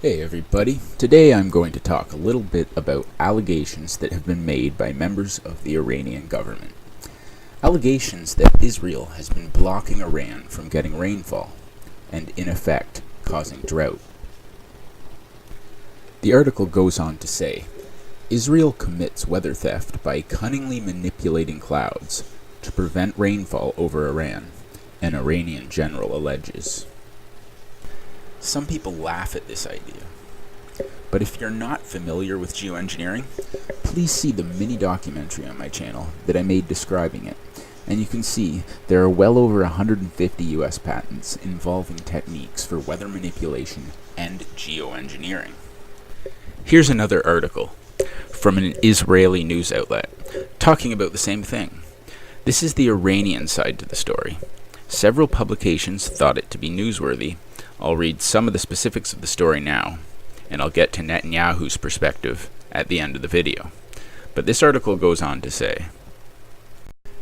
Hey everybody, today I'm going to talk a little bit about allegations that have been made by members of the Iranian government. Allegations that Israel has been blocking Iran from getting rainfall, and in effect, causing drought. The article goes on to say, Israel commits weather theft by cunningly manipulating clouds to prevent rainfall over Iran, an Iranian general alleges. Some people laugh at this idea, but if you're not familiar with geoengineering, please see the mini documentary on my channel that I made describing it, and you can see there are well over 150 US patents involving techniques for weather manipulation and geoengineering. Here's another article from an Israeli news outlet talking about the same thing. This is the Iranian side to the story. Several publications thought it to be newsworthy. I'll read some of the specifics of the story now, and I'll get to Netanyahu's perspective at the end of the video. But this article goes on to say,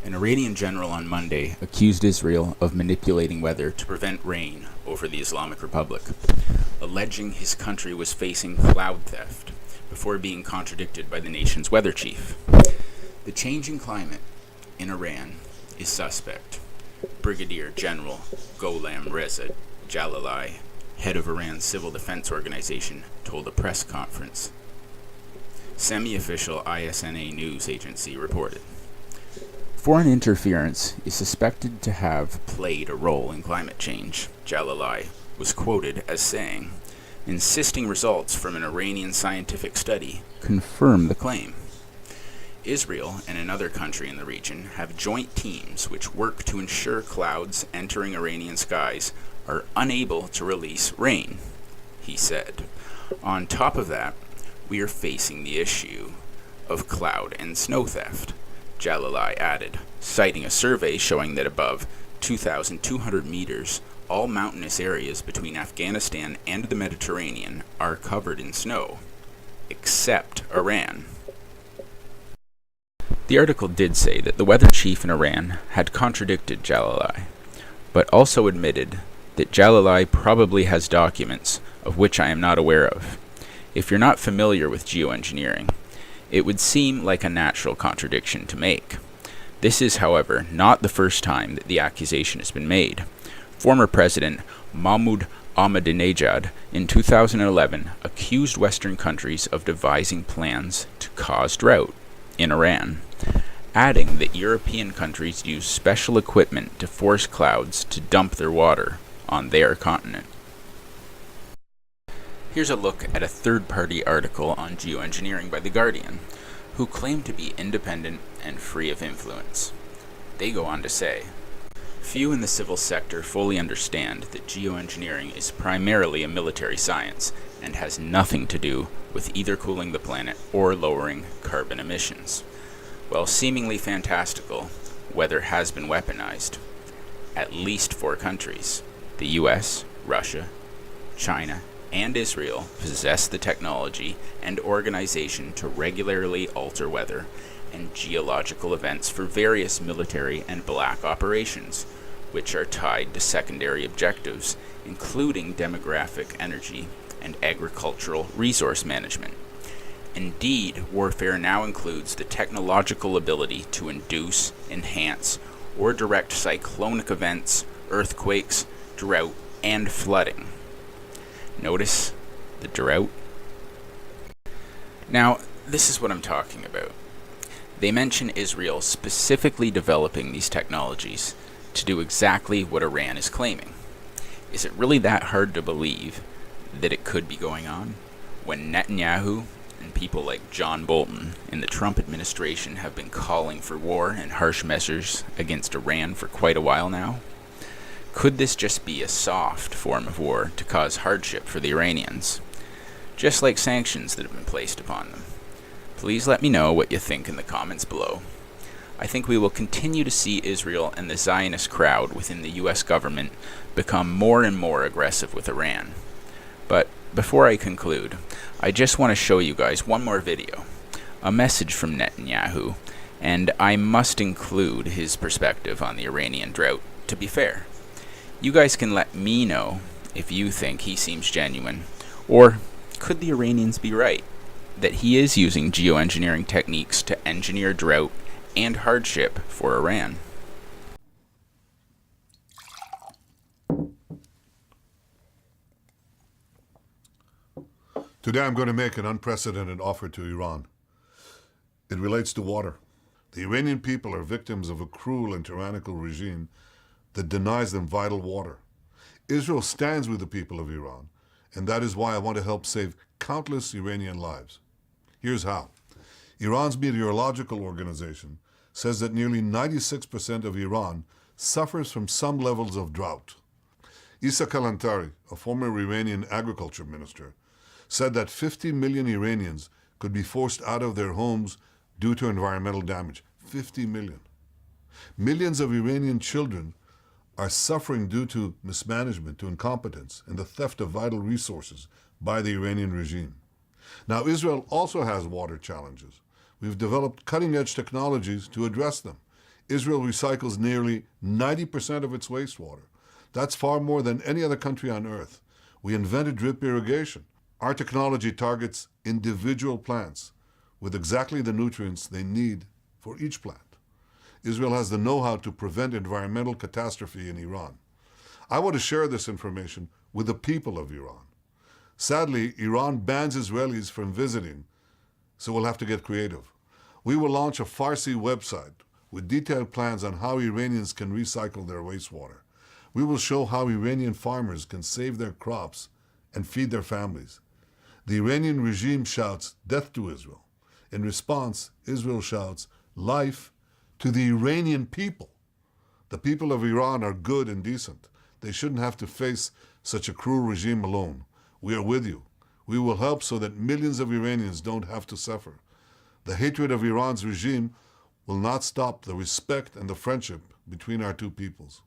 an Iranian general on Monday accused Israel of manipulating weather to prevent rain over the Islamic Republic, alleging his country was facing cloud theft before being contradicted by the nation's weather chief. The changing climate in Iran is suspect. Brigadier General Gholam Reza Jalali, head of Iran's civil defense organization, told a press conference. Semi-official ISNA news agency reported. Foreign interference is suspected to have played a role in climate change, Jalali was quoted as saying, insisting results from an Iranian scientific study confirm the claim. Israel and another country in the region have joint teams which work to ensure clouds entering Iranian skies are unable to release rain, he said. On top of that, we are facing the issue of cloud and snow theft, Jalali added, citing a survey showing that above 2,200 meters, all mountainous areas between Afghanistan and the Mediterranean are covered in snow, except Iran. The article did say that the weather chief in Iran had contradicted Jalali, but also admitted that Jalali probably has documents of which I am not aware of. If you're not familiar with geoengineering, it would seem like a natural contradiction to make. This is, however, not the first time that the accusation has been made. Former President Mahmoud Ahmadinejad in 2011 accused Western countries of devising plans to cause drought in Iran, adding that European countries use special equipment to force clouds to dump their water on their continent. Here's a look at a third-party article on geoengineering by The Guardian, who claim to be independent and free of influence. They go on to say, few in the civil sector fully understand that geoengineering is primarily a military science and has nothing to do with either cooling the planet or lowering carbon emissions. While seemingly fantastical, weather has been weaponized. At least 4 countries, the US, Russia, China, and Israel, possess the technology and organization to regularly alter weather and geological events for various military and black operations, which are tied to secondary objectives, including demographic, energy, and agricultural resource management. Indeed, warfare now includes the technological ability to induce, enhance, or direct cyclonic events, earthquakes, drought, and flooding. Notice the drought? Now, this is what I'm talking about. They mention Israel specifically developing these technologies to do exactly what Iran is claiming. Is it really that hard to believe that it could be going on when Netanyahu and people like John Bolton in the Trump administration have been calling for war and harsh measures against Iran for quite a while now? Could this just be a soft form of war to cause hardship for the Iranians, just like sanctions that have been placed upon them? Please let me know what you think in the comments below. I think we will continue to see Israel and the Zionist crowd within the US government become more and more aggressive with Iran. But before I conclude, I just want to show you guys one more video, a message from Netanyahu, and I must include his perspective on the Iranian drought, to be fair. You guys can let me know if you think he seems genuine, or Could the Iranians be right that he is using geoengineering techniques to engineer drought and hardship for Iran? Today I'm going to make an unprecedented offer to Iran. It relates to water. The Iranian people are victims of a cruel and tyrannical regime that denies them vital water. Israel stands with the people of Iran, and that is why I want to help save countless Iranian lives. Here's how. Iran's meteorological organization says that nearly 96% of Iran suffers from some levels of drought. Issa Kalantari, a former Iranian agriculture minister, said that 50 million Iranians could be forced out of their homes due to environmental damage. 50 million. Millions of Iranian children are suffering due to mismanagement, to incompetence, and the theft of vital resources by the Iranian regime. Now, Israel also has water challenges. We've developed cutting-edge technologies to address them. Israel recycles nearly 90% of its wastewater. That's far more than any other country on earth. We invented drip irrigation. Our technology targets individual plants with exactly the nutrients they need for each plant. Israel has the know-how to prevent environmental catastrophe in Iran. I want to share this information with the people of Iran. Sadly, Iran bans Israelis from visiting, so we'll have to get creative. We will launch a Farsi website with detailed plans on how Iranians can recycle their wastewater. We will show how Iranian farmers can save their crops and feed their families. The Iranian regime shouts death to Israel. In response, Israel shouts life to the Iranian people. The people of Iran are good and decent. They shouldn't have to face such a cruel regime alone. We are with you. We will help so that millions of Iranians don't have to suffer. The hatred of Iran's regime will not stop the respect and the friendship between our two peoples.